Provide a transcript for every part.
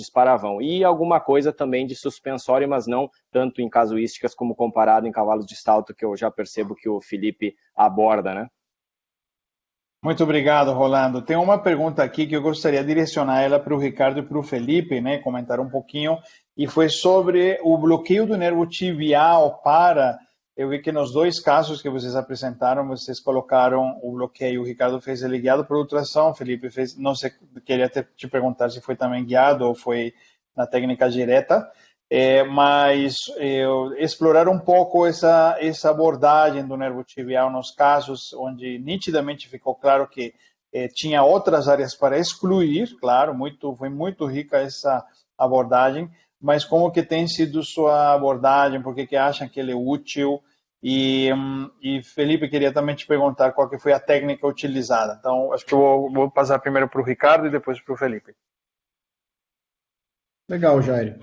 disparavão. E alguma coisa também de suspensório, mas não tanto em casuísticas como comparado em cavalos de salto, que eu já percebo que o Felipe aborda, né? Muito obrigado, Rolando. Tem uma pergunta aqui que eu gostaria de direcionar ela para o Ricardo e para o Felipe, né, comentar um pouquinho, e foi sobre o bloqueio do nervo tibial para... Eu vi que nos dois casos que vocês apresentaram, vocês colocaram o bloqueio. O Ricardo fez ele guiado por ultrassom, o Felipe fez... Não sei, queria te perguntar se foi também guiado ou foi na técnica direta. Mas explorar um pouco essa abordagem do nervo tibial nos casos onde nitidamente ficou claro que tinha outras áreas para excluir, claro, foi muito rica essa abordagem, mas como que tem sido sua abordagem, por que acham que ele é útil? E Felipe, queria também te perguntar qual que foi a técnica utilizada. Então, acho que eu vou passar primeiro para o Ricardo e depois para o Felipe. Legal, Jair.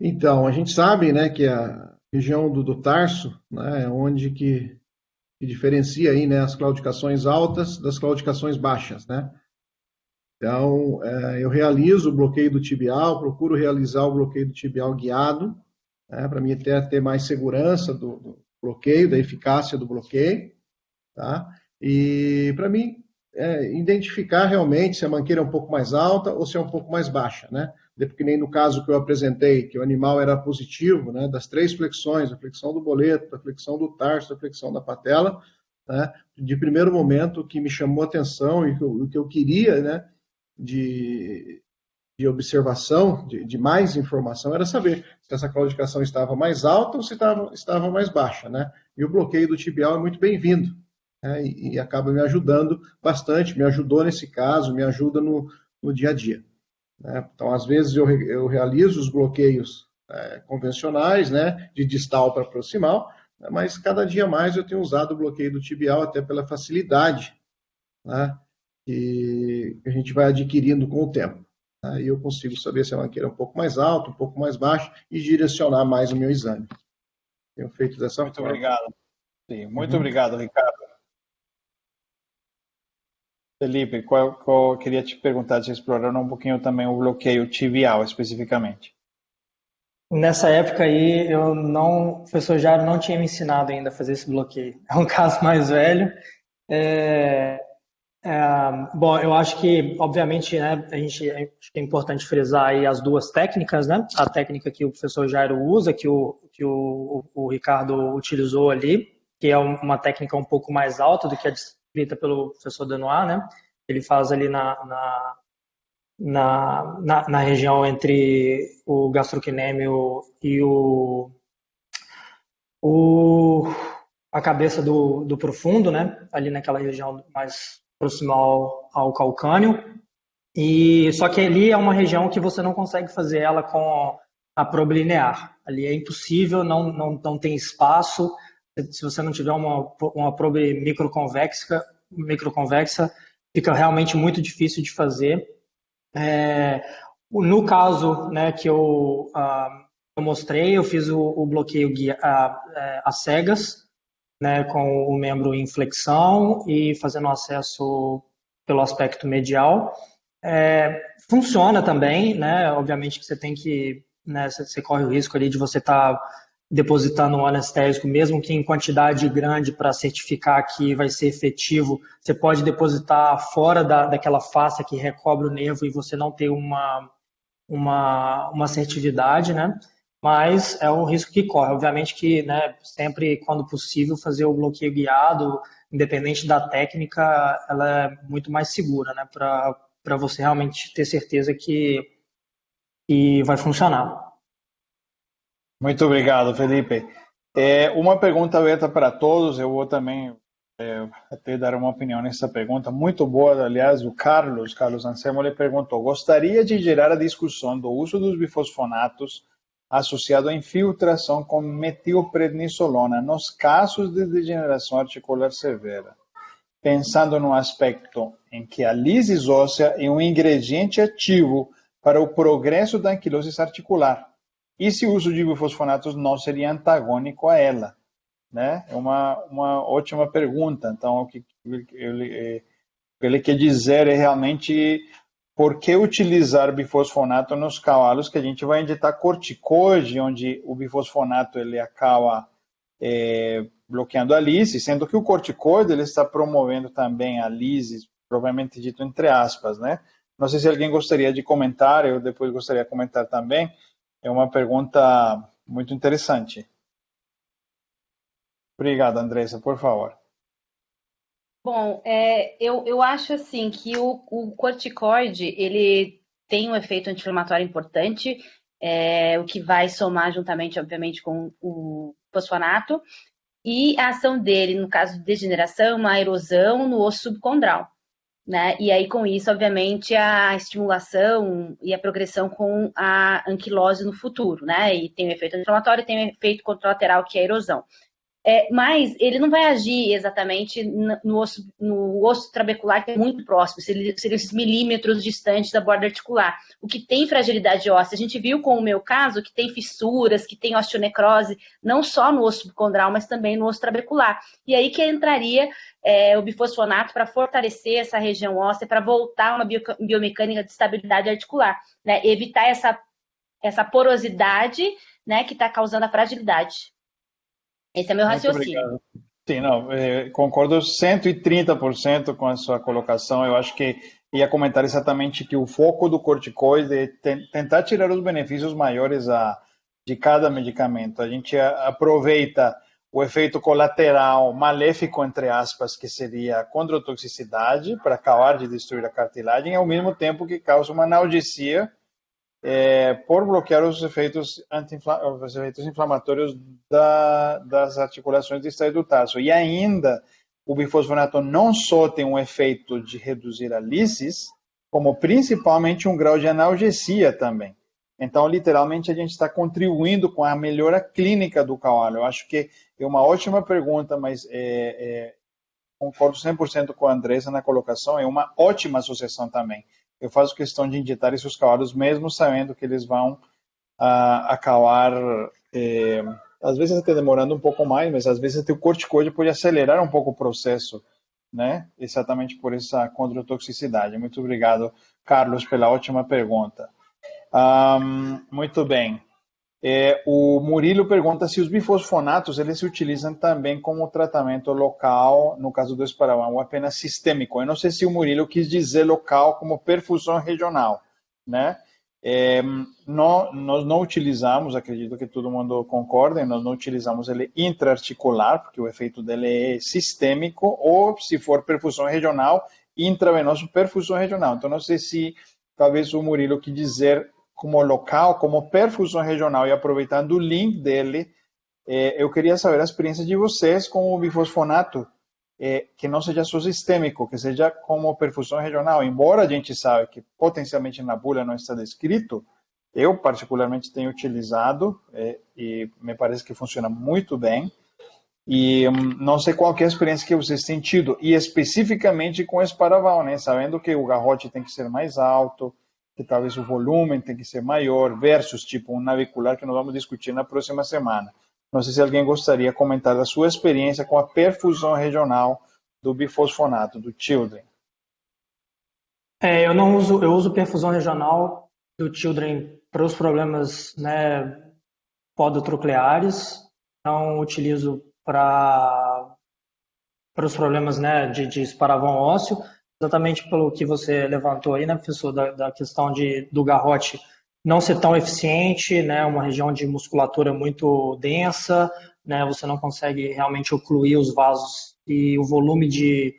Então, a gente sabe, né, que a região do tarso, né, é onde que diferencia aí, né, as claudicações altas das claudicações baixas, né? Então, eu realizo o bloqueio do tibial, procuro realizar o bloqueio do tibial guiado, né, para mim ter mais segurança do bloqueio, da eficácia do bloqueio, tá? E para mim identificar realmente se a manqueira é um pouco mais alta ou se é um pouco mais baixa, né? Porque nem no caso que eu apresentei, que o animal era positivo, né, das 3 flexões, a flexão do boleto, a flexão do tarso, a flexão da patela, né, de primeiro momento, o que me chamou a atenção e o que eu queria, né, de observação, de mais informação, era saber se essa claudicação estava mais alta ou se estava mais baixa, né? E o bloqueio do tibial é muito bem-vindo, né, e acaba me ajudando bastante, me ajudou nesse caso, me ajuda no dia a dia. Então, às vezes, eu realizo os bloqueios convencionais, né, de distal para proximal, né, mas cada dia mais eu tenho usado o bloqueio do tibial até pela facilidade, né, que a gente vai adquirindo com o tempo. Aí eu consigo saber se a manqueira é um pouco mais alta, um pouco mais baixa e direcionar mais o meu exame. Tenho feito dessa muito forma. Obrigado. Sim, muito obrigado, Ricardo. Felipe, queria te perguntar se exploraram um pouquinho também o bloqueio tibial, especificamente. Nessa época aí, o professor Jairo não tinha me ensinado ainda a fazer esse bloqueio. É um caso mais velho. Bom, eu acho que, obviamente, né, acho que é importante frisar aí as duas técnicas, né? A técnica que o professor Jairo usa, que o Ricardo utilizou ali, que é uma técnica um pouco mais alta do que a descrita pelo professor Denoir, né? Ele faz ali na região entre o gastrocnêmio e a cabeça do profundo, né? Ali naquela região mais proximal ao calcânio. E só que ali é uma região que você não consegue fazer ela com a probe linear. Ali é impossível, não tem espaço. Se você não tiver uma probe microconvexa, fica realmente muito difícil de fazer. No caso, né, que eu mostrei, eu fiz o bloqueio às cegas, né, com o membro em flexão e fazendo acesso pelo aspecto medial. Funciona também, né? Obviamente que você tem que, né, você corre o risco ali de você estar depositando um anestésico, mesmo que em quantidade grande para certificar que vai ser efetivo. Você pode depositar fora daquela face que recobre o nervo e você não ter uma assertividade, né? Mas é um risco que corre. Obviamente que, né, sempre, quando possível, fazer o bloqueio guiado, independente da técnica, ela é muito mais segura, né? Para você realmente ter certeza que vai funcionar. Muito obrigado, Felipe. Uma pergunta aberta para todos, eu vou também até dar uma opinião nessa pergunta, muito boa, aliás, o Carlos Anselmo, ele perguntou, gostaria de gerar a discussão do uso dos bifosfonatos associado à infiltração com metilprednisolona nos casos de degeneração articular severa, pensando no aspecto em que a lisis óssea é um ingrediente ativo para o progresso da anquilose articular. E se o uso de bifosfonatos não seria antagônico a ela? Né? É uma ótima pergunta. Então, o que ele quer dizer é realmente por que utilizar bifosfonato nos cavalos que a gente vai injetar corticoide, onde o bifosfonato ele acaba bloqueando a lise, sendo que o corticoide ele está promovendo também a lise, provavelmente dito entre aspas, né? Não sei se alguém gostaria de comentar, eu depois gostaria de comentar também. É uma pergunta muito interessante. Obrigado, Andressa, por favor. Bom, eu acho assim que o corticoide ele tem um efeito anti-inflamatório importante, o que vai somar juntamente, obviamente, com o fosfonato, e a ação dele, no caso de degeneração, uma erosão no osso subcondral, né? E aí, com isso, obviamente, a estimulação e a progressão com a anquilose no futuro, né? E tem um efeito anti-inflamatório e tem um efeito contralateral, que é a erosão. Mas ele não vai agir exatamente no osso trabecular, que é muito próximo, seria esses milímetros distantes da borda articular. O que tem fragilidade óssea, a gente viu com o meu caso, que tem fissuras, que tem osteonecrose, não só no osso subcondral, mas também no osso trabecular. E aí que entraria o bifosfonato para fortalecer essa região óssea, para voltar a uma biomecânica de estabilidade articular, né? Evitar essa porosidade, né, que está causando a fragilidade. Esse é meu raciocínio. Sim, não, concordo 130% com a sua colocação. Eu acho que ia comentar exatamente que o foco do corticoide é tentar tirar os benefícios maiores de cada medicamento. A gente aproveita o efeito colateral maléfico, entre aspas, que seria a condrotoxicidade, para acabar de destruir a cartilagem, ao mesmo tempo que causa uma analgesia, por bloquear os efeitos inflamatórios das articulações distais do tarso. E ainda, o bifosfonato não só tem um efeito de reduzir a lisis, como principalmente um grau de analgesia também. Então, literalmente, a gente está contribuindo com a melhora clínica do cavalo. Eu acho que é uma ótima pergunta, mas concordo 100% com a Andressa na colocação, é uma ótima associação também. Eu faço questão de injetar esses cavalos, mesmo sabendo que eles vão acabar, às vezes até demorando um pouco mais, mas às vezes até o corticoide pode acelerar um pouco o processo, né? Exatamente por essa condrotoxicidade. Muito obrigado, Carlos, pela ótima pergunta. Muito bem. O Murilo pergunta se os bifosfonatos eles se utilizam também como tratamento local, no caso do esparadrapo, ou apenas sistêmico. Eu não sei se o Murilo quis dizer local como perfusão regional, né? Nós não utilizamos, acredito que todo mundo concorda, nós não utilizamos ele intraarticular, porque o efeito dele é sistêmico, ou se for perfusão regional, intravenoso perfusão regional. Então não sei se talvez o Murilo quis dizer como local, como perfusão regional, e aproveitando o link dele, eu queria saber a experiência de vocês com o bifosfonato, que não seja só sistêmico, que seja como perfusão regional. Embora a gente saiba que potencialmente na bula não está descrito, eu particularmente tenho utilizado e me parece que funciona muito bem. E não sei qual que é a experiência que vocês têm tido, e especificamente com esse esparadrapo, né? Sabendo que o garrote tem que ser mais alto, que talvez o volume tem que ser maior, versus tipo um navicular, que nós vamos discutir na próxima semana. Não sei se alguém gostaria de comentar da sua experiência com a perfusão regional do bifosfonato, do Children. Eu uso perfusão regional do Children para os problemas, né, podotrocleares, não utilizo para os problemas, né, de esparavão ósseo, exatamente pelo que você levantou aí, né, professor, da questão do garrote não ser tão eficiente, né, uma região de musculatura muito densa, né, você não consegue realmente ocluir os vasos e o volume de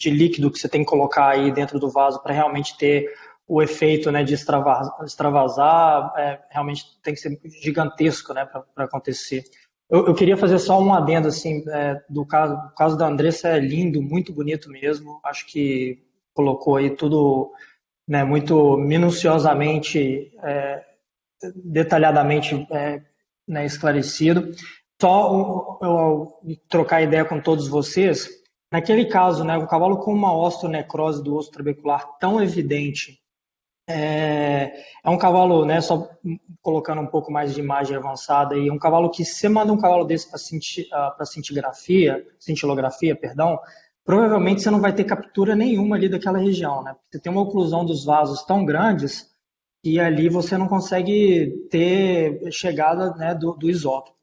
líquido que você tem que colocar aí dentro do vaso para realmente ter o efeito, né, de extravasar, realmente tem que ser gigantesco, né, para acontecer. Eu queria fazer só um adendo, assim, do caso da Andressa é lindo, muito bonito mesmo. Acho que colocou aí tudo, né, muito minuciosamente, detalhadamente, né, esclarecido. Só eu trocar ideia com todos vocês. Naquele caso, né, o cavalo com uma osteonecrose do osso trabecular tão evidente, é um cavalo, né, só colocando um pouco mais de imagem avançada, e um cavalo que, se você manda um cavalo desse para cintilografia, provavelmente você não vai ter captura nenhuma ali daquela região, né? Você tem uma oclusão dos vasos tão grandes que ali você não consegue ter chegada, né, do isótopo.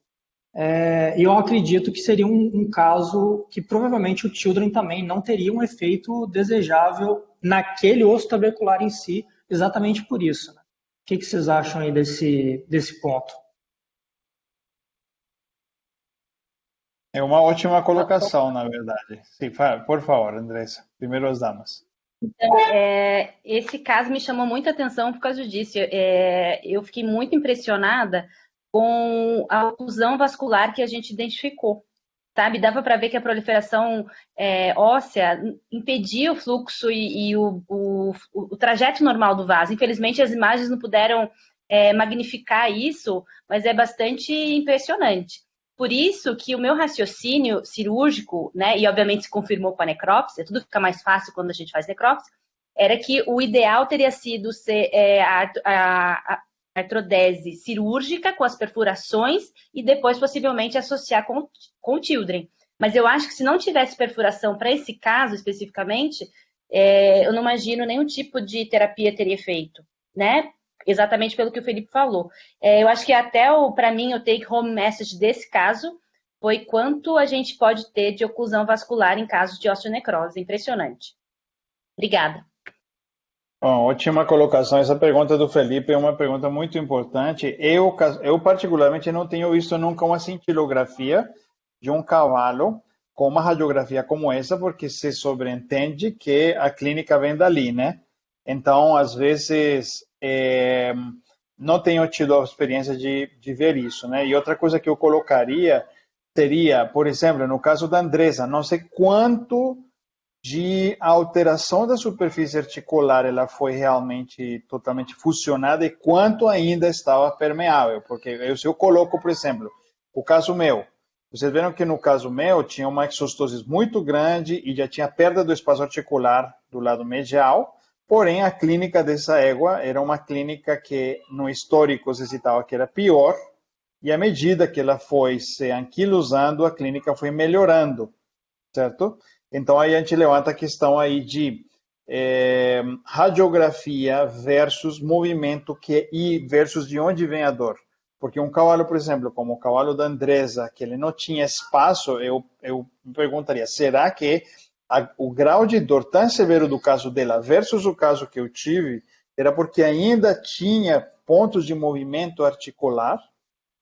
E eu acredito que seria um caso que provavelmente o Children também não teria um efeito desejável naquele osso trabecular em si, exatamente por isso, né? O que vocês acham aí desse ponto? É uma ótima colocação, na verdade. Sim, por favor, Andressa. Primeiro as damas. Então, esse caso me chamou muita atenção por causa disso. Eu fiquei muito impressionada com a oclusão vascular que a gente identificou, sabe? Dava para ver que a proliferação óssea impedia o fluxo e o trajeto normal do vaso. Infelizmente, as imagens não puderam magnificar isso, mas é bastante impressionante. Por isso que o meu raciocínio cirúrgico, né, e obviamente se confirmou com a necrópsia, tudo fica mais fácil quando a gente faz necrópsia, era que o ideal teria sido ser a artrodese cirúrgica com as perfurações e depois possivelmente associar com o Children. Mas eu acho que se não tivesse perfuração para esse caso especificamente, eu não imagino nenhum tipo de terapia teria efeito, né? Exatamente pelo que o Felipe falou. Eu acho que até, para mim, o take-home message desse caso foi quanto a gente pode ter de oclusão vascular em casos de osteonecrose. Impressionante. Obrigada. Bom, ótima colocação. Essa pergunta do Felipe é uma pergunta muito importante. Eu particularmente, não tenho visto nunca uma cintilografia de um cavalo com uma radiografia como essa, porque se sobreentende que a clínica vem dali, né? Então, às vezes, não tenho tido a experiência de ver isso, né? E outra coisa que eu colocaria seria, por exemplo, no caso da Andressa, não sei quanto de alteração da superfície articular ela foi realmente totalmente fusionada e quanto ainda estava permeável, porque se eu coloco, por exemplo, o caso meu, vocês viram que no caso meu tinha uma exostosis muito grande e já tinha perda do espaço articular do lado medial, porém a clínica dessa égua era uma clínica que no histórico se citava que era pior, e à medida que ela foi se anquilosando, a clínica foi melhorando, certo? Então, aí a gente levanta a questão aí de radiografia versus movimento e versus de onde vem a dor. Porque um cavalo, por exemplo, como o cavalo da Andressa, que ele não tinha espaço, eu me perguntaria, será que o grau de dor tão severo do caso dela versus o caso que eu tive era porque ainda tinha pontos de movimento articular?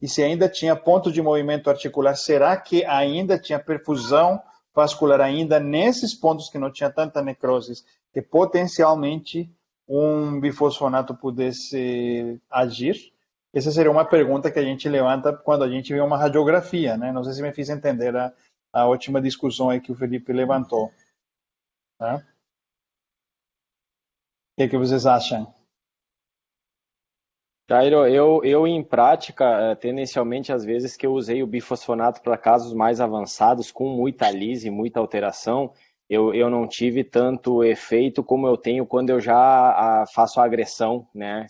E se ainda tinha pontos de movimento articular, será que ainda tinha perfusão vascular ainda nesses pontos que não tinha tanta necrose, que potencialmente um bifosfonato pudesse agir? Essa seria uma pergunta que a gente levanta quando a gente vê uma radiografia, né? Não sei se me fiz entender a ótima discussão aí que o Felipe levantou. Tá? O que vocês acham? Jairo, eu em prática, tendencialmente, às vezes que eu usei o bifosfonato para casos mais avançados, com muita lise, muita alteração, eu não tive tanto efeito como eu tenho quando eu já faço a agressão, né?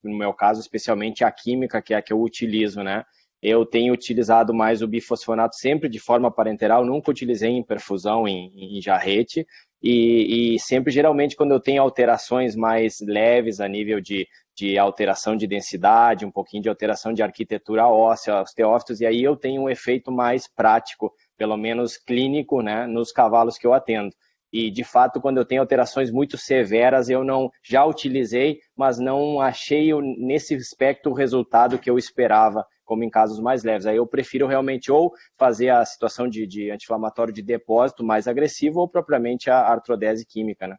No meu caso, especialmente a química, que é a que eu utilizo, né? Eu tenho utilizado mais o bifosfonato sempre de forma parenteral, nunca utilizei em perfusão, em jarrete, e sempre, geralmente, quando eu tenho alterações mais leves a nível de alteração de densidade, um pouquinho de alteração de arquitetura óssea, osteófitos, e aí eu tenho um efeito mais prático, pelo menos clínico, né, nos cavalos que eu atendo. E, de fato, quando eu tenho alterações muito severas, eu não já utilizei, mas não achei nesse aspecto o resultado que eu esperava, como em casos mais leves. Aí eu prefiro realmente ou fazer a situação de anti-inflamatório de depósito mais agressivo ou propriamente a artrodese química, né?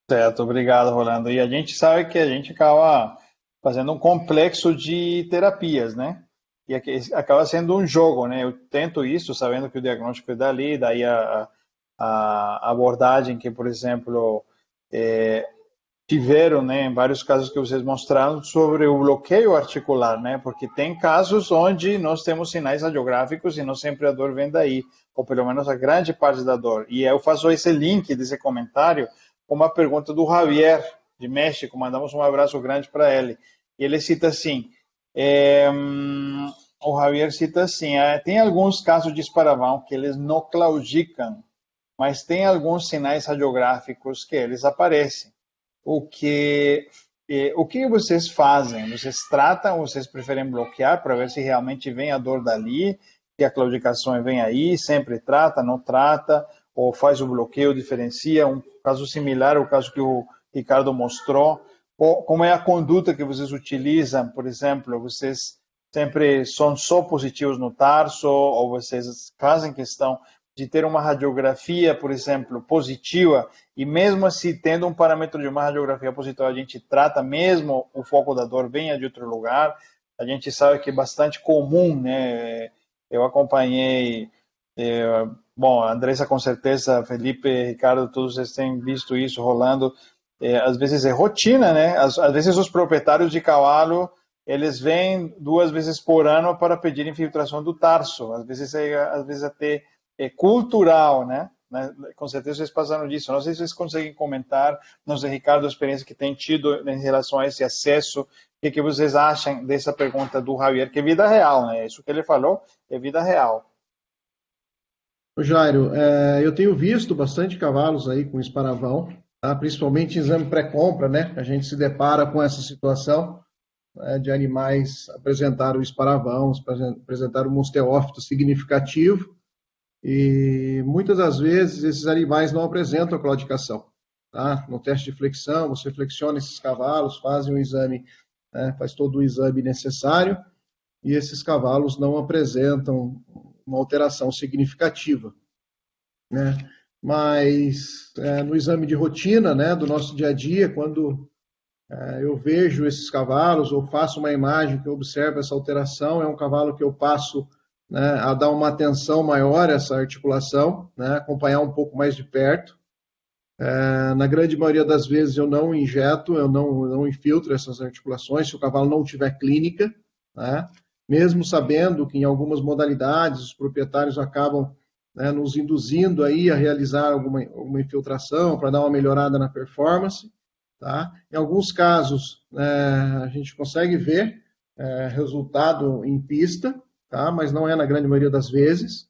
Certo, obrigado, Rolando. E a gente sabe que a gente acaba fazendo um complexo de terapias, né? E acaba sendo um jogo, né? Eu tento isso sabendo que o diagnóstico é dali, daí a abordagem que, por exemplo, tiveram, né, em vários casos que vocês mostraram sobre o bloqueio articular, né? Porque tem casos onde nós temos sinais radiográficos e não sempre a dor vem daí, ou pelo menos a grande parte da dor. E eu faço esse link desse comentário com uma pergunta do Javier, de México, mandamos um abraço grande para ele. E ele cita assim, o Javier cita assim, tem alguns casos de esparavão que eles não claudicam mas tem alguns sinais radiográficos que eles aparecem. O que vocês fazem? Vocês tratam ou vocês preferem bloquear para ver se realmente vem a dor dali, que a claudicação vem aí, sempre trata, não trata, ou faz o bloqueio, diferencia, um caso similar ao caso que o Ricardo mostrou, ou como é a conduta que vocês utilizam, por exemplo, vocês sempre são só positivos no tarso, ou vocês fazem questão de ter uma radiografia, por exemplo, positiva, e mesmo assim, tendo um parâmetro de uma radiografia positiva, a gente trata mesmo o foco da dor venha de outro lugar. A gente sabe que é bastante comum, né? Eu acompanhei, bom, a Andressa com certeza, Felipe, Ricardo, todos vocês têm visto isso rolando. Às vezes é rotina, né? Às vezes os proprietários de cavalo, eles vêm 2 vezes por ano para pedir infiltração do tarso. Às vezes até é cultural, né? Com certeza vocês passaram disso. Não sei se vocês conseguem comentar, não sei, Ricardo, a experiência que tem tido em relação a esse acesso. O que vocês acham dessa pergunta do Javier? Que é vida real, né? Isso que ele falou é vida real. Jairo, eu tenho visto bastante cavalos aí com esparavão, tá? Principalmente em exame pré-compra, né? A gente se depara com essa situação, né, de animais apresentar o esparavão, apresentar um osteófito significativo, e muitas das vezes esses animais não apresentam a claudicação. Tá? No teste de flexão, você flexiona esses cavalos, fazem um exame, né, faz todo o exame necessário, e esses cavalos não apresentam uma alteração significativa, né? Mas no exame de rotina, né, do nosso dia a dia, quando eu vejo esses cavalos ou faço uma imagem que eu observo essa alteração, é um cavalo que eu passo, né, a dar uma atenção maior a essa articulação, né, acompanhar um pouco mais de perto. Na grande maioria das vezes eu não injeto, eu não infiltro essas articulações, se o cavalo não tiver clínica, né, mesmo sabendo que em algumas modalidades os proprietários acabam, né, nos induzindo aí a realizar alguma infiltração para dar uma melhorada na performance. Tá? Em alguns casos, a gente consegue ver resultado em pista, tá? Mas não é na grande maioria das vezes.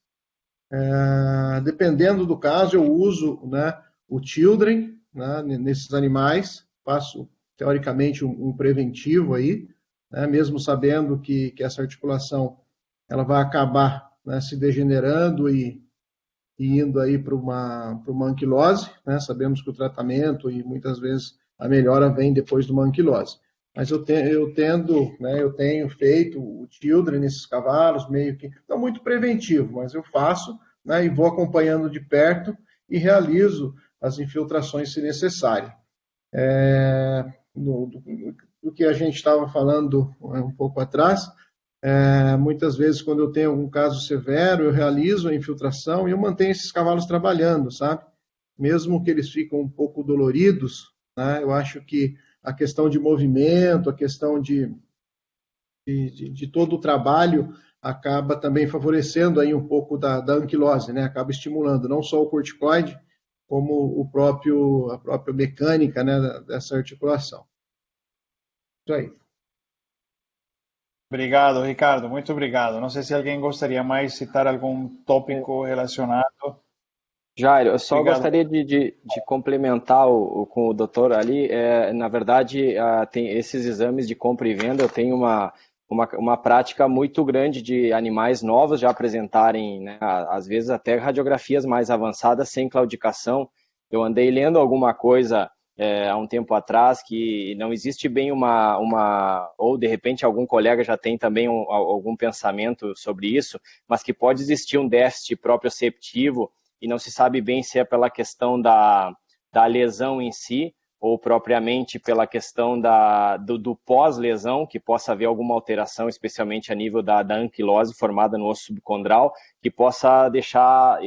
Dependendo do caso, eu uso, né, o Children, né, nesses animais, faço teoricamente um preventivo aí, né, mesmo sabendo que essa articulação ela vai acabar, né, se degenerando e indo aí para uma anquilose, né? Sabemos que o tratamento e muitas vezes a melhora vem depois de uma anquilose. Mas eu tenho feito o Children nesses cavalos, meio que, não muito preventivo, mas eu faço, né, e vou acompanhando de perto e realizo as infiltrações se necessário. Do que a gente estava falando um pouco atrás, muitas vezes quando eu tenho algum caso severo, eu realizo a infiltração e eu mantenho esses cavalos trabalhando, sabe? Mesmo que eles ficam um pouco doloridos, né, eu acho que a questão de movimento, a questão de todo o trabalho acaba também favorecendo aí um pouco da anquilose, né? Acaba estimulando não só o corticoide, como a própria mecânica, né, dessa articulação. Isso aí. Obrigado, Ricardo. Muito obrigado. Não sei se alguém gostaria mais de citar algum tópico relacionado. Jairo, eu só Obrigado. gostaria de complementar com o doutor ali. Na verdade, tem esses exames de compra e venda, eu tenho uma prática muito grande de animais novos já apresentarem, né, às vezes até radiografias mais avançadas sem claudicação. Eu andei lendo alguma coisa há um tempo atrás que não existe bem ou de repente algum colega já tem também algum pensamento sobre isso, mas que pode existir um déficit proprioceptivo e não se sabe bem se é pela questão da lesão em si ou propriamente pela questão do pós-lesão, que possa haver alguma alteração, especialmente a nível da anquilose formada no osso subcondral, que possa deixar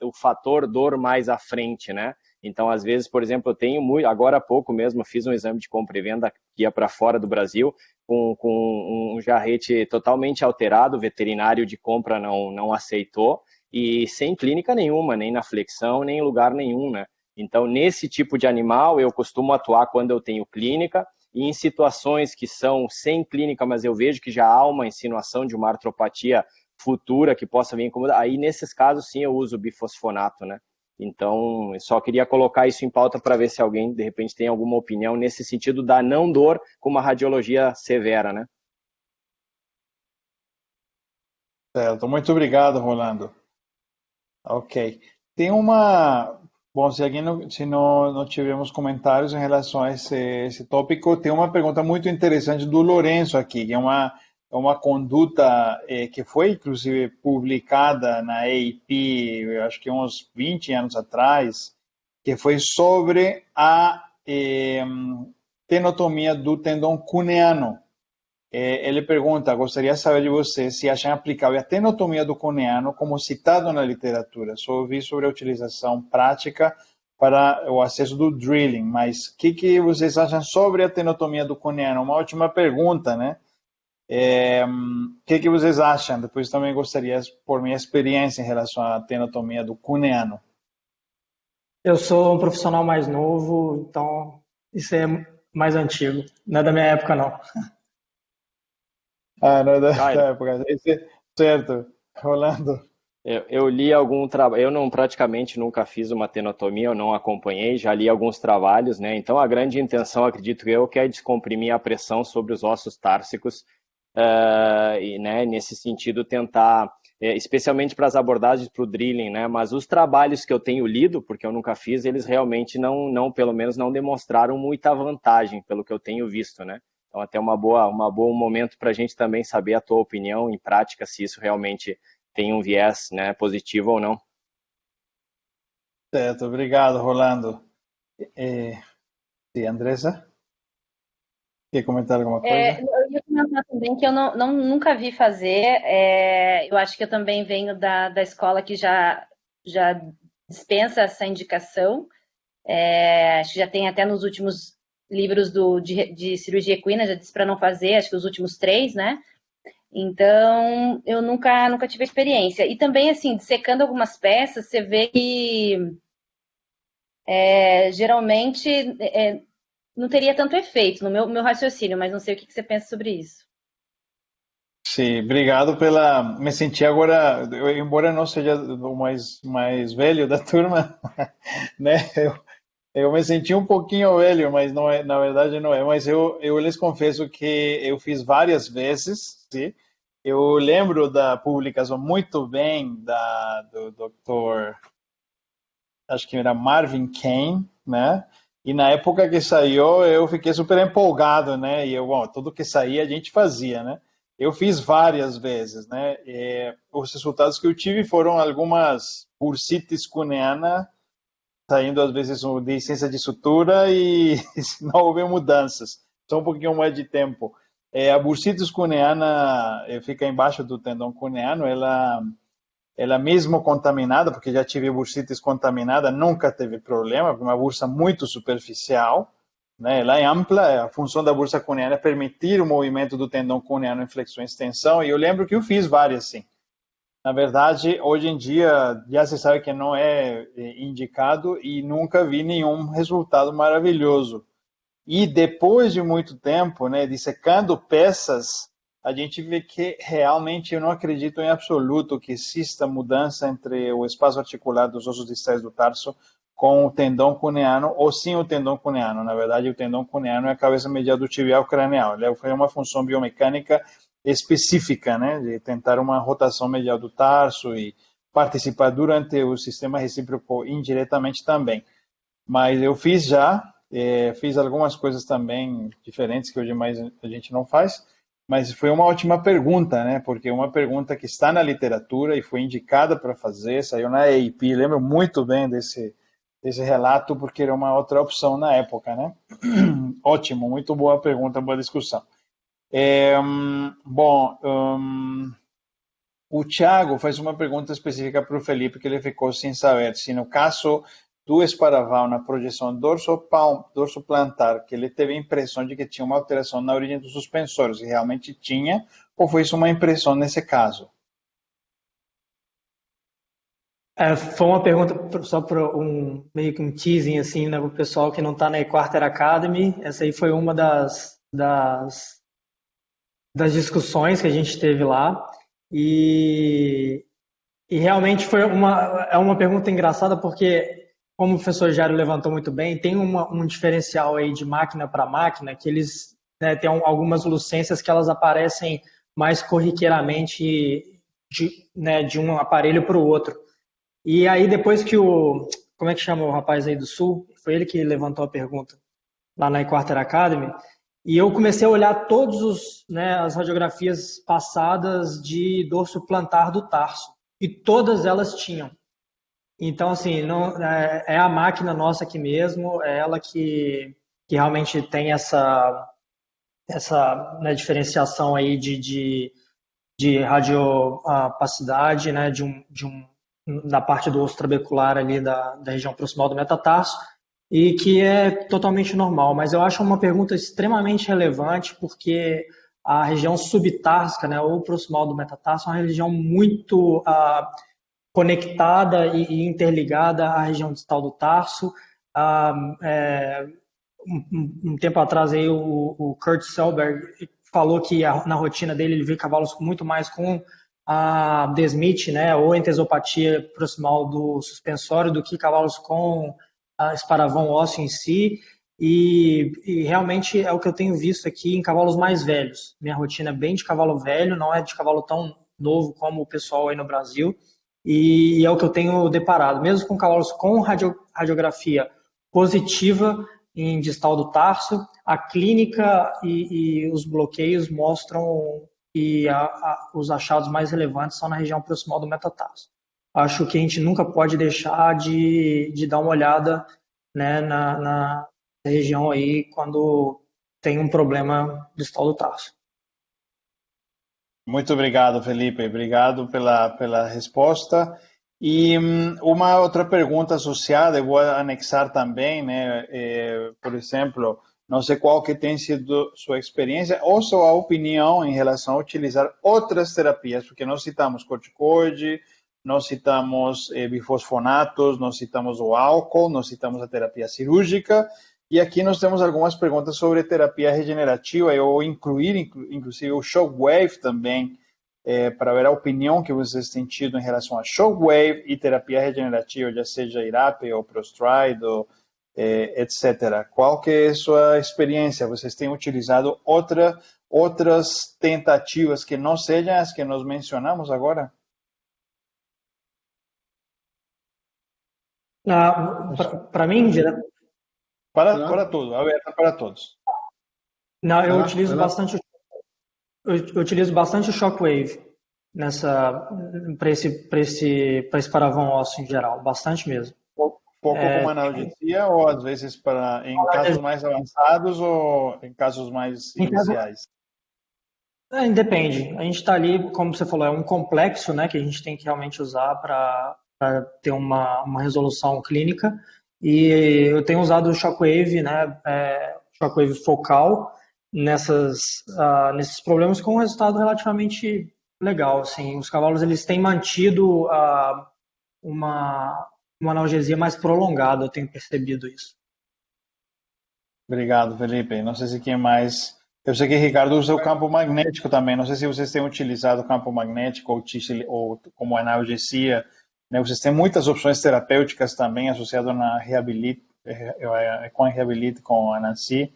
o fator dor mais à frente, né? Então, às vezes, por exemplo, eu tenho agora há pouco mesmo, fiz um exame de compra e venda que ia para fora do Brasil, com um jarrete totalmente alterado, o veterinário de compra não aceitou, e sem clínica nenhuma, nem na flexão, nem em lugar nenhum, né? Então, nesse tipo de animal, eu costumo atuar quando eu tenho clínica, e em situações que são sem clínica, mas eu vejo que já há uma insinuação de uma artropatia futura que possa vir incomodar, aí nesses casos sim eu uso bifosfonato, né? Então, eu só queria colocar isso em pauta para ver se alguém, de repente, tem alguma opinião nesse sentido da não dor com uma radiologia severa, né? Certo, muito obrigado, Rolando. Ok. Tem uma. Bom, se alguém não tivemos comentários em relação a esse tópico, tem uma pergunta muito interessante do Lourenço aqui, que é uma conduta que foi inclusive publicada na AAP, eu acho que uns 20 anos atrás, que foi sobre a tenotomia do tendão cuneano. Ele pergunta, gostaria de saber de você se acham aplicável a tenotomia do cuneano como citado na literatura. Só ouvi sobre a utilização prática para o acesso do drilling, mas o que vocês acham sobre a tenotomia do cuneano? Uma ótima pergunta, né? O que vocês acham? Depois também gostaria por minha experiência em relação à tenotomia do cuneano. Eu sou um profissional mais novo, então isso é mais antigo. Não é da minha época, não. Ah, não é da época. Certo, Rolando. Eu li algum trabalho, eu não praticamente nunca fiz uma tenotomia, eu não acompanhei, já li alguns trabalhos, né? Então a grande intenção, acredito eu, que é descomprimir a pressão sobre os ossos társicos e, né, nesse sentido, tentar, especialmente para as abordagens para o drilling, né? Mas os trabalhos que eu tenho lido, porque eu nunca fiz, eles realmente pelo menos não demonstraram muita vantagem, pelo que eu tenho visto, né? Então até um bom momento para a gente também saber a tua opinião em prática, se isso realmente tem um viés, né, positivo ou não. Certo, obrigado, Rolando. E Andressa? Quer comentar alguma coisa? Eu ia comentar também que eu nunca vi fazer. Eu acho que eu também venho da escola que já dispensa essa indicação. Acho que já tem até nos últimos livros de cirurgia equina, já disse para não fazer, acho que os últimos 3, né? Então, eu nunca tive experiência. E também, assim, dissecando algumas peças, você vê que geralmente não teria tanto efeito no meu raciocínio, mas não sei o que você pensa sobre isso. Sim, obrigado pela. Me senti agora, embora não seja o mais velho da turma, né? Eu me senti um pouquinho velho, mas não é, na verdade não é. Mas eu lhes confesso que eu fiz várias vezes, sim. Eu lembro da publicação muito bem do Dr. Acho que era Marvin Kane, né? E na época que saiu, eu fiquei super empolgado, né? E bom, tudo que saía a gente fazia, né? Eu fiz várias vezes, né? Os resultados que eu tive foram algumas bursites cuneana, saindo às vezes de licença de sutura e não houve mudanças, só um pouquinho mais de tempo. A bursitis cuneana fica embaixo do tendão cuneano, ela mesmo contaminada, porque já tive bursitis contaminada, nunca teve problema, porque é uma bursa muito superficial, né? Ela é ampla, a função da bursa cuneana é permitir o movimento do tendão cuneano em flexão e extensão, e eu lembro que eu fiz várias, sim. Na verdade, hoje em dia, já se sabe que não é indicado e nunca vi nenhum resultado maravilhoso. E depois de muito tempo, né, dissecando peças, a gente vê que realmente eu não acredito em absoluto que exista mudança entre o espaço articular dos ossos distais do tarso com o tendão cuneano ou sem o tendão cuneano. Na verdade, o tendão cuneano é a cabeça medial do tibial cranial. Ele foi uma função biomecânica específica, né, de tentar uma rotação medial do tarso e participar durante o sistema recíproco indiretamente também. Mas eu fiz algumas coisas também diferentes que hoje mais a gente não faz, mas foi uma ótima pergunta, né, porque é uma pergunta que está na literatura e foi indicada para fazer, saiu na AAP, lembro muito bem desse relato, porque era uma outra opção na época, né? Ótimo, muito boa pergunta, boa discussão. O Thiago faz uma pergunta específica para o Felipe, que ele ficou sem saber se no caso do esparaval na projeção dorsoplantar, que ele teve a impressão de que tinha uma alteração na origem dos suspensórios, e realmente tinha, ou foi isso uma impressão nesse caso? Foi uma pergunta só para meio que um teasing assim, né, para o pessoal que não está na Equarter Academy. Essa aí foi uma das discussões que a gente teve lá. E E realmente é uma pergunta engraçada porque, como o professor Jário levantou muito bem, tem um diferencial aí de máquina para máquina que eles, né, têm algumas lucências que elas aparecem mais corriqueiramente né, de um aparelho para o outro. E aí depois que como é que chama o rapaz aí do Sul? Foi ele que levantou a pergunta lá na Equator Academy. E eu comecei a olhar né, as radiografias passadas de dorso plantar do tarso. E todas elas tinham. Então, assim, não, é a máquina nossa aqui mesmo, é ela que realmente tem essa né, diferenciação aí de radiopacidade, né, da parte do osso trabecular ali da região proximal do metatarso, e que é totalmente normal. Mas eu acho uma pergunta extremamente relevante, porque a região subtársica, né, ou proximal do metatarso, é uma região muito conectada e interligada à região distal do tarso. Um tempo atrás aí o Kurt Selberg falou que na rotina dele ele vê cavalos muito mais com a desmite, né, ou entesopatia proximal do suspensório do que cavalos com esparavão ósseo em si. E realmente é o que eu tenho visto aqui em cavalos mais velhos. Minha rotina é bem de cavalo velho, não é de cavalo tão novo como o pessoal aí no Brasil. E é o que eu tenho deparado. Mesmo com cavalos com radiografia positiva em distal do tarso, a clínica e os bloqueios mostram que os achados mais relevantes são na região proximal do metatarso. Acho que a gente nunca pode deixar de dar uma olhada, né, na região aí quando tem um problema distal do tarso. Muito obrigado, Felipe. Obrigado pela resposta. E uma outra pergunta associada, eu vou anexar também, né? Por exemplo, não sei qual que tem sido sua experiência ou sua opinião em relação a utilizar outras terapias, porque nós citamos corticoide, nós citamos bifosfonatos, nós citamos o álcool, nós citamos a terapia cirúrgica, e aqui nós temos algumas perguntas sobre terapia regenerativa, eu vou incluir, inclusive, o shockwave também, para ver a opinião que vocês têm tido em relação a shockwave e terapia regenerativa, já seja IRAP ou Prostride, etc. Qual que é a sua experiência? Vocês têm utilizado outras tentativas que não sejam as que nós mencionamos agora? Para mim, para todos, aberta para todos. Não, eu utilizo bastante o shockwave para esse paravão ósseo em geral, bastante mesmo. Pouco como analgesia ou às vezes em casos mais avançados ou em casos mais iniciais? Depende. A gente está ali, como você falou, é um complexo, né, que a gente tem que realmente usar para ter uma resolução clínica. E eu tenho usado o shockwave, né, shockwave focal nesses problemas com um resultado relativamente legal. Assim, os cavalos eles têm mantido uma analgesia mais prolongada, eu tenho percebido isso. Obrigado, Felipe. Não sei se quem mais... Eu sei que Ricardo usa o campo magnético também. Não sei se vocês têm utilizado o campo magnético ou como analgesia. Né? Vocês têm muitas opções terapêuticas também associadas na com a Reabilite, com a Nancy.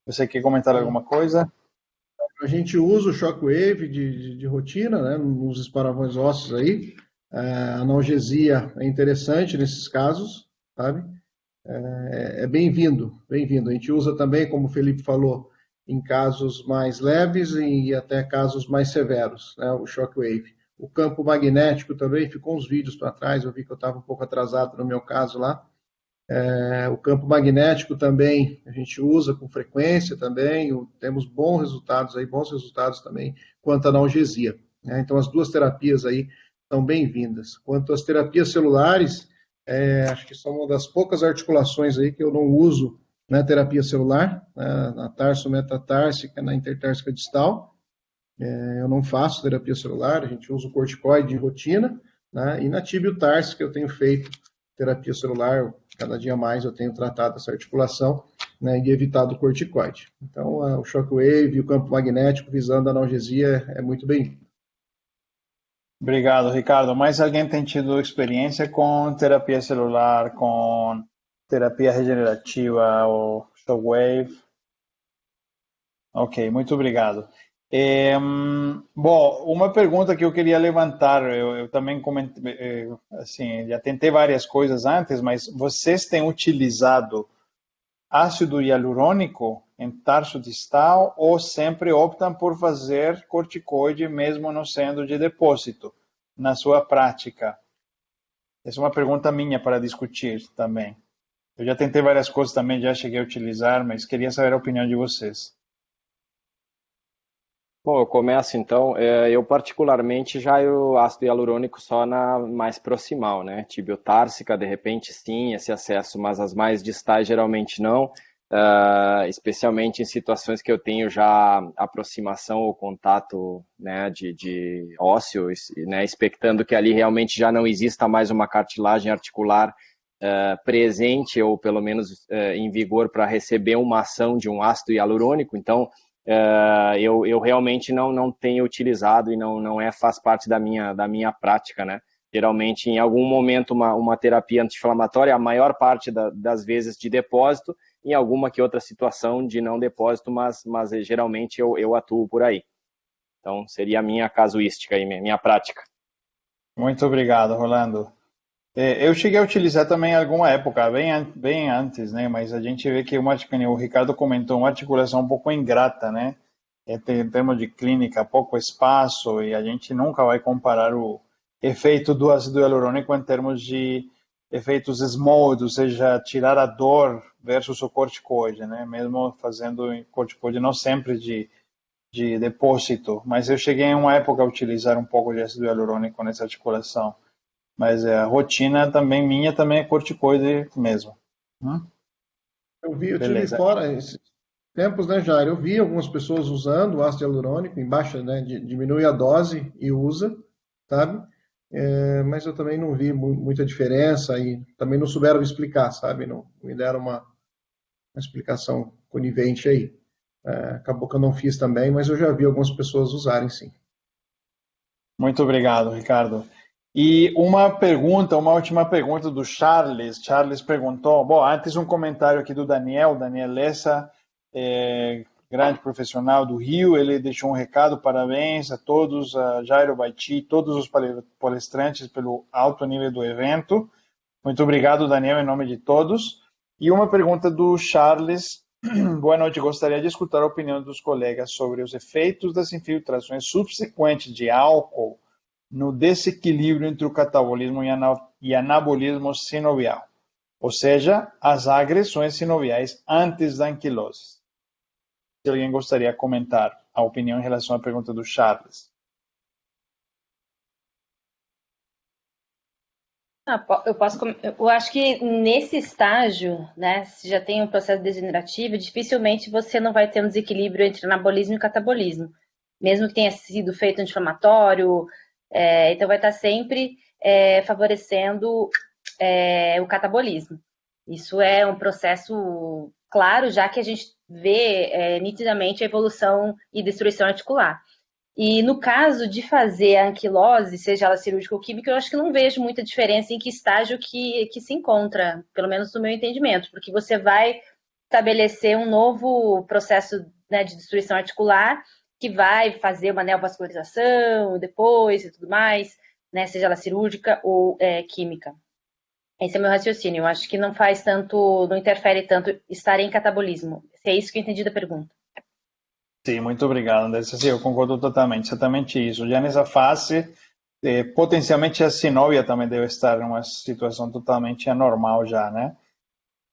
Você quer comentar alguma coisa? A gente usa o shockwave de rotina, né, nos esparavões ósseos aí. A analgesia é interessante nesses casos, sabe? É bem-vindo, bem-vindo. A gente usa também, como o Felipe falou, em casos mais leves e até casos mais severos, né, o shockwave. O campo magnético também, ficou uns vídeos para trás, eu vi que eu estava um pouco atrasado no meu caso lá. O campo magnético também a gente usa com frequência também, temos bons resultados também quanto à analgesia. Né? Então as duas terapias aí são bem-vindas. Quanto às terapias celulares, acho que são uma das poucas articulações aí que eu não uso na terapia celular, na tarso-metatársica, na intertársica distal. Eu não faço terapia celular, a gente usa o corticoide de rotina, né? E na tibio-társica eu tenho feito terapia celular, cada dia mais eu tenho tratado essa articulação, né, e evitado o corticoide. Então, o shockwave e o campo magnético visando a analgesia é muito bem-vindo. Obrigado, Ricardo. Mais alguém tem tido experiência com terapia celular, com terapia regenerativa ou shockwave? Ok, muito obrigado. Bom, uma pergunta que eu queria levantar, eu também comentei, assim, já tentei várias coisas antes, mas vocês têm utilizado ácido hialurônico em tarso distal ou sempre optam por fazer corticoide mesmo não sendo de depósito na sua prática? Essa é uma pergunta minha para discutir também. Eu já tentei várias coisas também, já cheguei a utilizar, mas queria saber a opinião de vocês. Bom, eu começo então. Eu particularmente já o ácido hialurônico só na mais proximal, né? Tibiotársica, de repente sim, esse acesso, mas as mais distais geralmente não. Especialmente em situações que eu tenho já aproximação ou contato, né, de ósseo, né, expectando que ali realmente já não exista mais uma cartilagem articular presente ou pelo menos em vigor para receber uma ação de um ácido hialurônico. Então, eu realmente não tenho utilizado e não faz parte da minha prática, né? Geralmente, em algum momento, uma terapia anti-inflamatória, a maior parte das vezes de depósito, em alguma que outra situação de não depósito, mas geralmente eu atuo por aí. Então, seria a minha casuística e minha prática. Muito obrigado, Rolando. Eu cheguei a utilizar também em alguma época, bem antes, né? Mas a gente vê que o Ricardo comentou, uma articulação um pouco ingrata, né? Em termos de clínica, pouco espaço, e a gente nunca vai comparar o efeito do ácido hialurônico em termos de efeitos SMOD, ou seja, tirar a dor versus o corticoide, né? Mesmo fazendo corticoide não sempre de depósito, mas eu cheguei em uma época a utilizar um pouco de ácido hialurônico nessa articulação. Mas a rotina também minha também é corticoide mesmo. Eu tive Beleza. fora esses tempos, né, Jair? Eu vi algumas pessoas usando ácido hialurônico em baixa, né? Diminui a dose e usa, sabe? Mas eu também não vi muita diferença e também não souberam explicar, sabe? Não me deram uma explicação conivente aí. Acabou que eu não fiz também, mas eu já vi algumas pessoas usarem, sim. Muito obrigado, Ricardo. E uma última pergunta do Charles. Charles perguntou, bom, antes um comentário aqui do Daniel Lessa, grande profissional do Rio, ele deixou um recado, parabéns a todos, a Jairo Baiti, todos os palestrantes pelo alto nível do evento. Muito obrigado, Daniel, em nome de todos. E uma pergunta do Charles. Boa noite, gostaria de escutar a opinião dos colegas sobre os efeitos das infiltrações subsequentes de álcool no desequilíbrio entre o catabolismo e anabolismo sinovial, ou seja, as agressões sinoviais antes da anquilose. Se alguém gostaria de comentar a opinião em relação à pergunta do Charles. Eu acho que nesse estágio, né, se já tem um processo degenerativo, dificilmente você não vai ter um desequilíbrio entre anabolismo e catabolismo. Mesmo que tenha sido feito anti-inflamatório, então vai estar sempre favorecendo o catabolismo. Isso é um processo claro, já que a gente vê nitidamente a evolução e destruição articular. E no caso de fazer a anquilose, seja ela cirúrgica ou química, eu acho que não vejo muita diferença em que estágio que se encontra, pelo menos no meu entendimento, porque você vai estabelecer um novo processo, né, de destruição articular que vai fazer uma neovascularização depois e tudo mais, né, seja ela cirúrgica ou química. Esse é meu raciocínio. Eu acho que não faz tanto, não interfere tanto estar em catabolismo. Se é isso que eu entendi da pergunta. Sim, muito obrigado, André. Sim, eu concordo totalmente, exatamente isso. Já nessa fase, potencialmente a sinovia também deve estar em uma situação totalmente anormal já, né?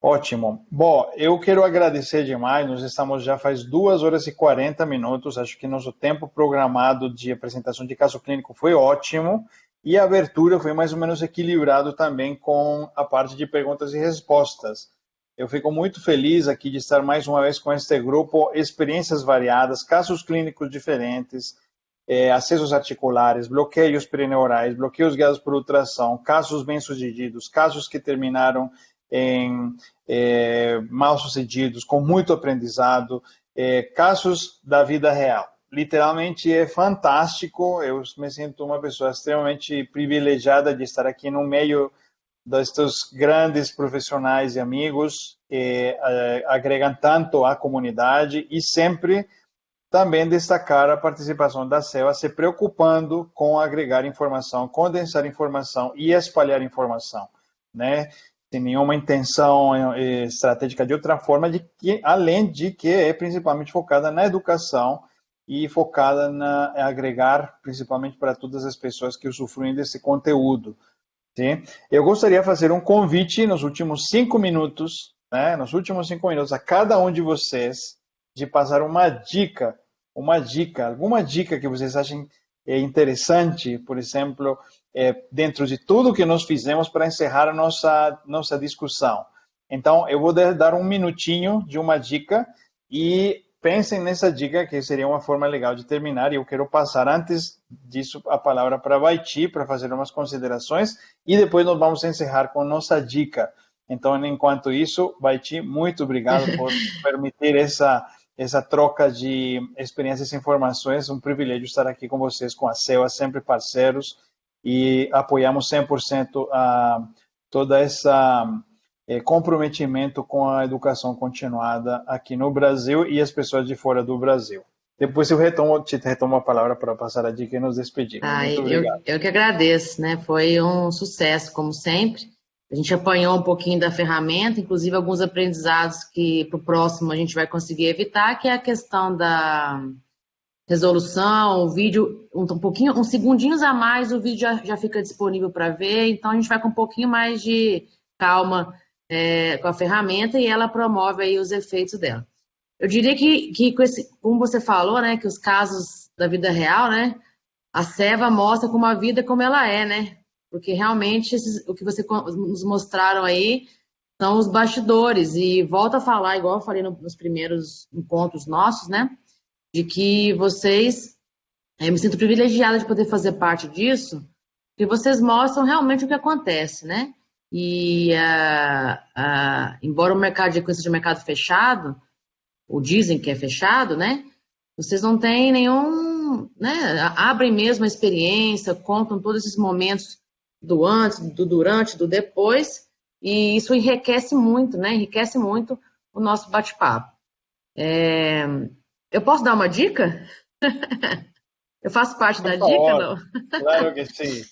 Ótimo. Bom, eu quero agradecer demais. Nós estamos já faz 2 horas e 40 minutos. Acho que nosso tempo programado de apresentação de caso clínico foi ótimo e a abertura foi mais ou menos equilibrado também com a parte de perguntas e respostas. Eu fico muito feliz aqui de estar mais uma vez com este grupo, experiências variadas, casos clínicos diferentes, acessos articulares, bloqueios perineurais, bloqueios guiados por ultrassom, casos bem-sucedidos, casos que terminaram em mal-sucedidos, com muito aprendizado, casos da vida real. literalmente é fantástico. Eu me sinto uma pessoa extremamente privilegiada de estar aqui no meio destes grandes profissionais e amigos que agregam tanto à comunidade e sempre também destacar a participação da CELA se preocupando com agregar informação, condensar informação e espalhar informação, né? Sem nenhuma intenção estratégica de outra forma, além de que é principalmente focada na educação e focada em agregar, principalmente para todas as pessoas que usufruem desse conteúdo. Sim? Eu gostaria de fazer um convite nos últimos 5 minutos, né? Nos últimos 5 minutos, a cada um de vocês, de passar uma dica, alguma dica que vocês achem interessante, por exemplo, dentro de tudo que nós fizemos para encerrar a nossa discussão. Então, eu vou dar um minutinho de uma dica e pensem nessa dica, que seria uma forma legal de terminar, e eu quero passar antes disso a palavra para a Vaiti, para fazer umas considerações, e depois nós vamos encerrar com nossa dica. Então, enquanto isso, Vaiti, muito obrigado por permitir essa troca de experiências e informações. Um privilégio estar aqui com vocês, com a CELA, sempre parceiros, e apoiamos 100% toda essa comprometimento com a educação continuada aqui no Brasil e as pessoas de fora do Brasil. Depois eu te retomo a palavra para passar a dica e nos despedir. Muito obrigado. Eu que agradeço, né? Foi um sucesso, como sempre. A gente apanhou um pouquinho da ferramenta, inclusive alguns aprendizados que para o próximo a gente vai conseguir evitar, que é a questão da resolução, o vídeo, uns segundinhos a mais, o vídeo já fica disponível para ver, então a gente vai com um pouquinho mais de calma com a ferramenta e ela promove aí os efeitos dela. Eu diria que como você falou, né, que os casos da vida real, né, a Seva mostra como a vida como ela é, né, porque realmente o que vocês nos mostraram aí são os bastidores, e volto a falar, igual eu falei nos primeiros encontros nossos, né, de que vocês, eu me sinto privilegiada de poder fazer parte disso, porque vocês mostram realmente o que acontece, né, e embora o mercado de e-commerce seja um mercado fechado, ou dizem que é fechado, né, vocês não têm nenhum, né, abrem mesmo a experiência, contam todos esses momentos do antes, do durante, do depois, e isso enriquece muito, né, enriquece muito o nosso bate-papo. Eu posso dar uma dica? Eu faço parte da dica, não? Claro que sim.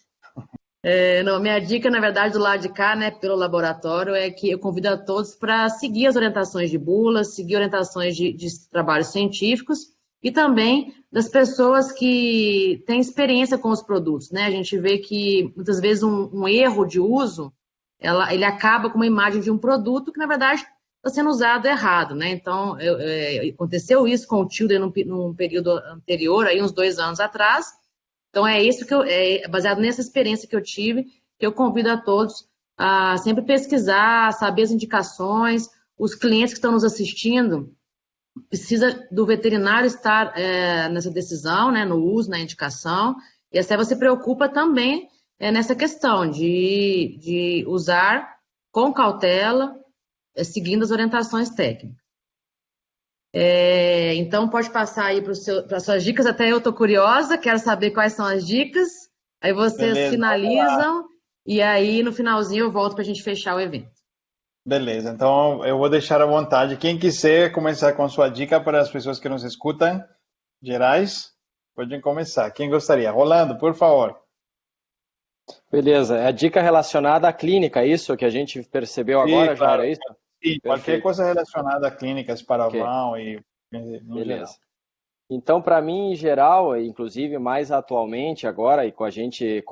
Não, minha dica, na verdade, do lado de cá, né, pelo laboratório, é que eu convido a todos para seguir as orientações de bulas, seguir orientações de trabalhos científicos e também das pessoas que têm experiência com os produtos, né? A gente vê que, muitas vezes, um erro de uso, ele acaba com uma imagem de um produto que, na verdade, está sendo usado errado, né? Então, aconteceu isso com o Tilden num período anterior, aí uns 2 anos atrás. Então, é isso que baseado nessa experiência que eu tive, que eu convido a todos a sempre pesquisar, saber as indicações. Os clientes que estão nos assistindo, precisa do veterinário estar nessa decisão, né, no uso, na indicação. E a Seva se preocupa também nessa questão de usar com cautela, seguindo as orientações técnicas. Então, pode passar aí para as suas dicas. Até eu estou curiosa, quero saber quais são as dicas. Aí vocês Beleza, finalizam e aí no finalzinho eu volto para a gente fechar o evento. Beleza, então eu vou deixar à vontade. Quem quiser começar com sua dica para as pessoas que nos escutam, gerais, podem começar. Quem gostaria? Rolando, por favor. Beleza, é a dica relacionada à clínica, isso que a gente percebeu agora, Sim, claro. Jair, é isso? Sim, qualquer coisa relacionada a clínicas para vão e no geral. Então, para mim, em geral, inclusive mais atualmente agora, e com a gente,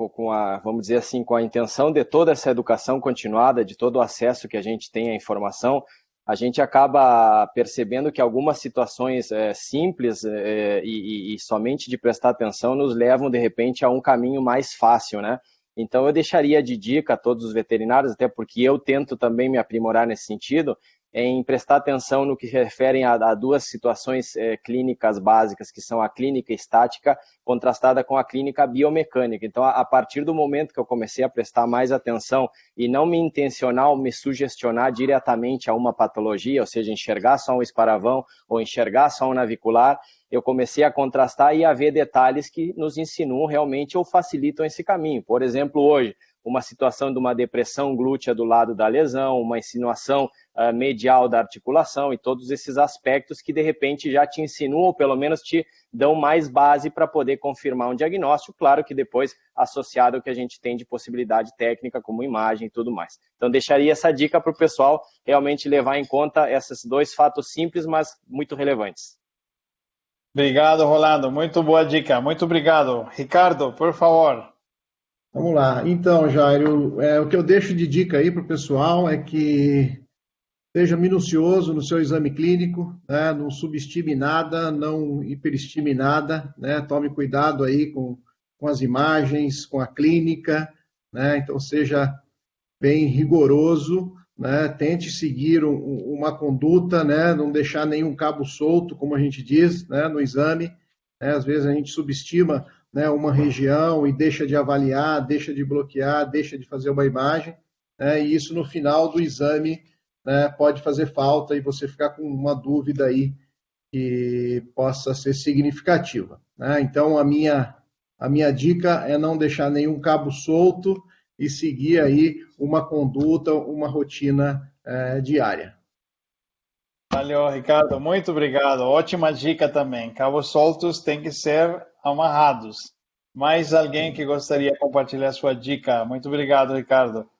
vamos dizer assim, com a intenção de toda essa educação continuada, de todo o acesso que a gente tem à informação, a gente acaba percebendo que algumas situações simples e somente de prestar atenção nos levam, de repente, a um caminho mais fácil, né? Então, eu deixaria de dica a todos os veterinários, até porque eu tento também me aprimorar nesse sentido, em prestar atenção no que referem a duas situações clínicas básicas, que são a clínica estática contrastada com a clínica biomecânica. Então, a partir do momento que eu comecei a prestar mais atenção e não me intencionar ou me sugestionar diretamente a uma patologia, ou seja, enxergar só um esparavão ou enxergar só um navicular, eu comecei a contrastar e a ver detalhes que nos insinuam realmente ou facilitam esse caminho. Por exemplo, hoje, uma situação de uma depressão glútea do lado da lesão, uma insinuação medial da articulação e todos esses aspectos que de repente já te insinuam ou pelo menos te dão mais base para poder confirmar um diagnóstico, claro que depois associado ao que a gente tem de possibilidade técnica como imagem e tudo mais. Então deixaria essa dica para o pessoal realmente levar em conta esses dois fatos simples, mas muito relevantes. Obrigado, Rolando. Muito boa dica. Muito obrigado. Ricardo, por favor. Vamos lá. Então, Jairo, o que eu deixo de dica aí para o pessoal é que seja minucioso no seu exame clínico, né? Não subestime nada, não hiperestime nada, né? Tome cuidado aí com as imagens, com a clínica, né? Então, seja bem rigoroso, né? Tente seguir uma conduta, né? Não deixar nenhum cabo solto, como a gente diz, né? No exame, né? Às vezes a gente subestima, né, uma região e deixa de avaliar, deixa de bloquear, deixa de fazer uma imagem, né, e isso no final do exame, né, pode fazer falta e você ficar com uma dúvida aí que possa ser significativa, né? Então a minha dica é não deixar nenhum cabo solto e seguir aí uma conduta, uma rotina diária. Valeu, Ricardo. Muito obrigado. Ótima dica também. Cabos soltos têm que ser amarrados. Mais alguém que gostaria de compartilhar sua dica? Muito obrigado, Ricardo.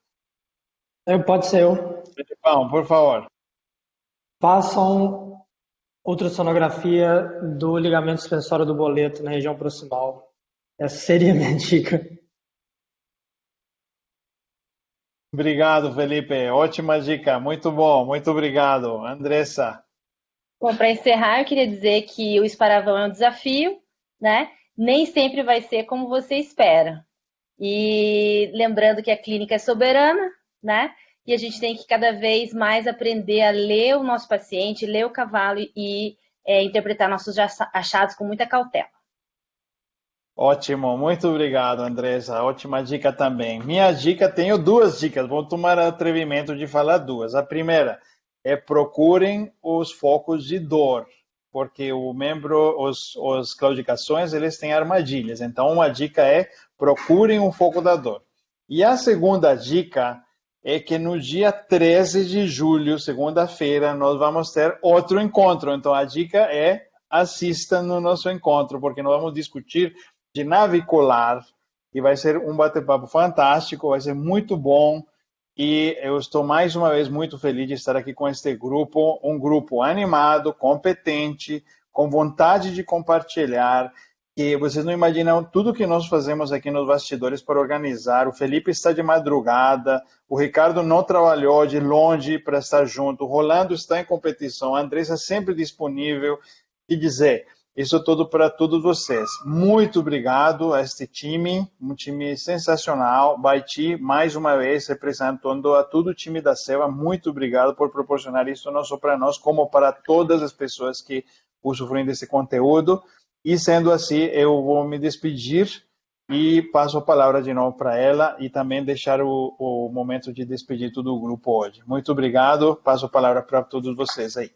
Pode ser eu. Bom, por favor. Façam ultrassonografia do ligamento suspensório do boleto na região proximal. Essa seria a minha dica. Obrigado, Felipe. Ótima dica. Muito bom. Muito obrigado. Andressa. Bom, para encerrar, eu queria dizer que o esparavão é um desafio, né? Nem sempre vai ser como você espera. E lembrando que a clínica é soberana, né? E a gente tem que cada vez mais aprender a ler o nosso paciente, ler o cavalo e interpretar nossos achados com muita cautela. Ótimo, muito obrigado, Andressa. Ótima dica também. Minha dica, tenho duas dicas, vou tomar o atrevimento de falar duas. A primeira é procurem os focos de dor, porque os claudicações, eles têm armadilhas. Então, uma dica é procurem um foco da dor. E a segunda dica é que no dia 13 de julho, segunda-feira, nós vamos ter outro encontro. Então, a dica é assista no nosso encontro, porque nós vamos discutir de navicular e vai ser um bate-papo fantástico, vai ser muito bom. E eu estou mais uma vez muito feliz de estar aqui com este grupo, um grupo animado, competente, com vontade de compartilhar, que vocês não imaginam tudo que nós fazemos aqui nos bastidores para organizar. O Felipe está de madrugada, o Ricardo não trabalhou de longe para estar junto, o Rolando está em competição, a Andressa sempre disponível. E dizer, isso tudo para todos vocês. Muito obrigado a este time, um time sensacional. Baiti, mais uma vez, representando a todo o time da Seva. Muito obrigado por proporcionar isso não só para nós, como para todas as pessoas que usufruem desse conteúdo. E sendo assim, eu vou me despedir e passo a palavra de novo para ela e também deixar o momento de despedir todo o grupo hoje. Muito obrigado, passo a palavra para todos vocês aí.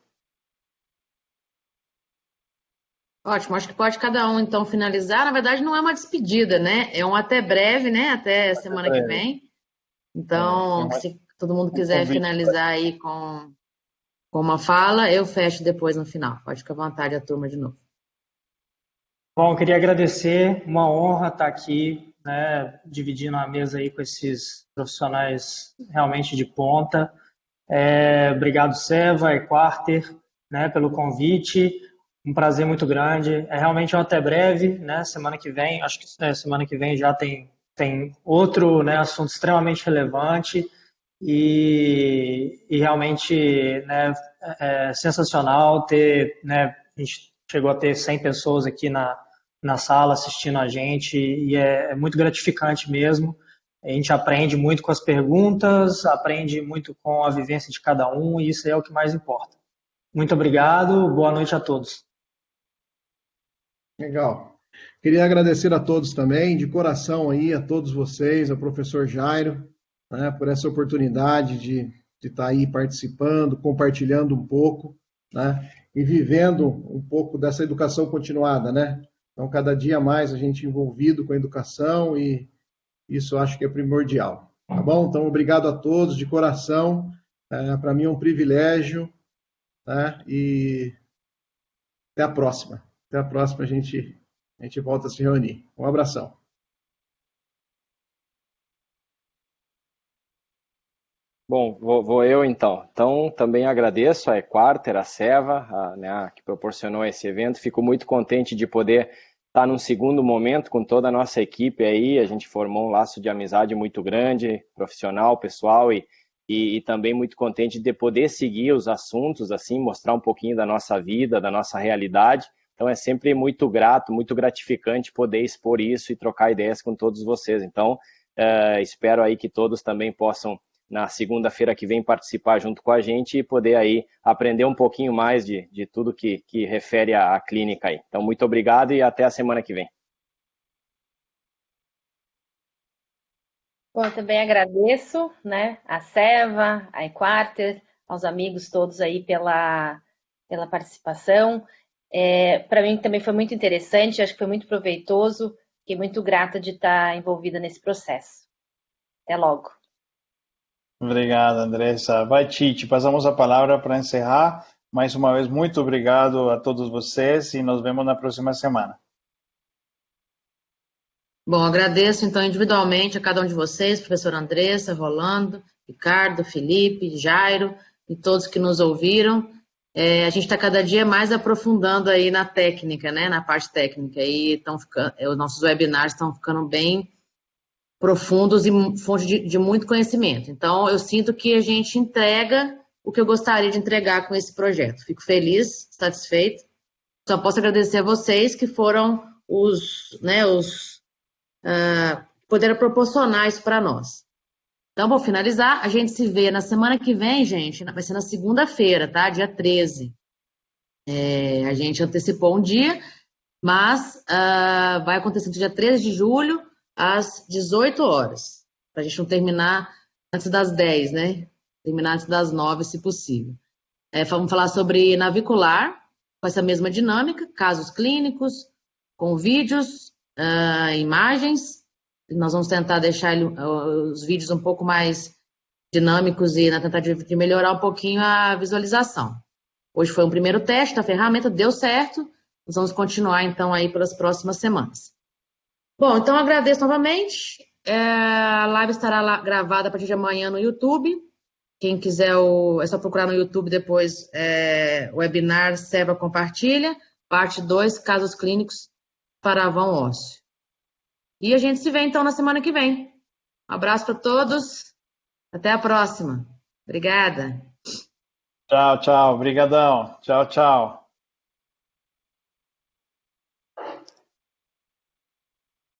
Ótimo, acho que pode cada um então finalizar. Na verdade, não é uma despedida, né? É um até breve, né? Até semana que vem. Então, se todo mundo quiser finalizar aí com uma fala, eu fecho depois no final. Pode ficar à vontade a turma de novo. Bom, eu queria agradecer, uma honra estar aqui, né, dividindo a mesa aí com esses profissionais realmente de ponta. Obrigado, Seva e Quarter, né, pelo convite. Um prazer muito grande. Realmente um até breve, né? Semana que vem, acho que semana que vem já tem outro, né, assunto extremamente relevante e realmente, né, é sensacional ter, né, a gente chegou a ter 100 pessoas aqui na sala assistindo a gente e é muito gratificante mesmo. A gente aprende muito com as perguntas, aprende muito com a vivência de cada um, e isso é o que mais importa. Muito obrigado, boa noite a todos. Legal. Queria agradecer a todos também, de coração aí, a todos vocês, ao professor Jairo, né, por essa oportunidade de estar aí participando, compartilhando um pouco, né, e vivendo um pouco dessa educação continuada, né? Então, cada dia mais a gente envolvido com a educação e isso eu acho que é primordial, tá bom? Então, obrigado a todos, de coração. Para mim é um privilégio, né? E até a próxima. Até a próxima a gente volta a se reunir. Um abração. Bom, vou eu então. Então, também agradeço a Equarter, a Seva, né, que proporcionou esse evento. Fico muito contente de poder estar num segundo momento com toda a nossa equipe aí. A gente formou um laço de amizade muito grande, profissional, pessoal, e também muito contente de poder seguir os assuntos, assim, mostrar um pouquinho da nossa vida, da nossa realidade. Então, é sempre muito grato, muito gratificante poder expor isso e trocar ideias com todos vocês. Então, espero aí que todos também possam na segunda-feira que vem participar junto com a gente e poder aí aprender um pouquinho mais de tudo que refere à clínica aí. Então, muito obrigado e até a semana que vem. Bom, eu também agradeço, né, a Seva, a Equarter, aos amigos todos aí pela participação. Para mim também foi muito interessante, acho que foi muito proveitoso. Fiquei muito grata de estar envolvida nesse processo. Até logo. Obrigado, Andressa. Vai, Tite, passamos a palavra para encerrar. Mais uma vez, muito obrigado a todos vocês e nos vemos na próxima semana. Bom, agradeço então individualmente a cada um de vocês, professor Andressa, Rolando, Ricardo, Felipe, Jairo e todos que nos ouviram. A gente está cada dia mais aprofundando aí na técnica, né, na parte técnica, e os nossos webinars estão ficando bem profundos e fonte de muito conhecimento. Então, eu sinto que a gente entrega o que eu gostaria de entregar com esse projeto. Fico feliz, satisfeito. Só posso agradecer a vocês que foram poderam proporcionar isso para nós. Então, vou finalizar. A gente se vê na semana que vem, gente. Vai ser na segunda-feira, tá? Dia 13. A gente antecipou um dia, mas vai acontecer no dia 13 de julho, às 18 horas. Para a gente não terminar antes das 10, né? Terminar antes das 9, se possível. Vamos falar sobre navicular, com essa mesma dinâmica, casos clínicos, com vídeos, imagens. Nós vamos tentar deixar os vídeos um pouco mais dinâmicos e na tentativa de melhorar um pouquinho a visualização. Hoje foi um primeiro teste da ferramenta, deu certo. Nós vamos continuar, então, aí pelas próximas semanas. Bom, então agradeço novamente. A live estará lá gravada a partir de amanhã no YouTube. Quem quiser, é só procurar no YouTube depois o webinar Seva Compartilha, parte 2, casos clínicos para vão ósseo. E a gente se vê então na semana que vem. Um abraço para todos. Até a próxima. Obrigada. Tchau, tchau. Obrigadão. Tchau, tchau.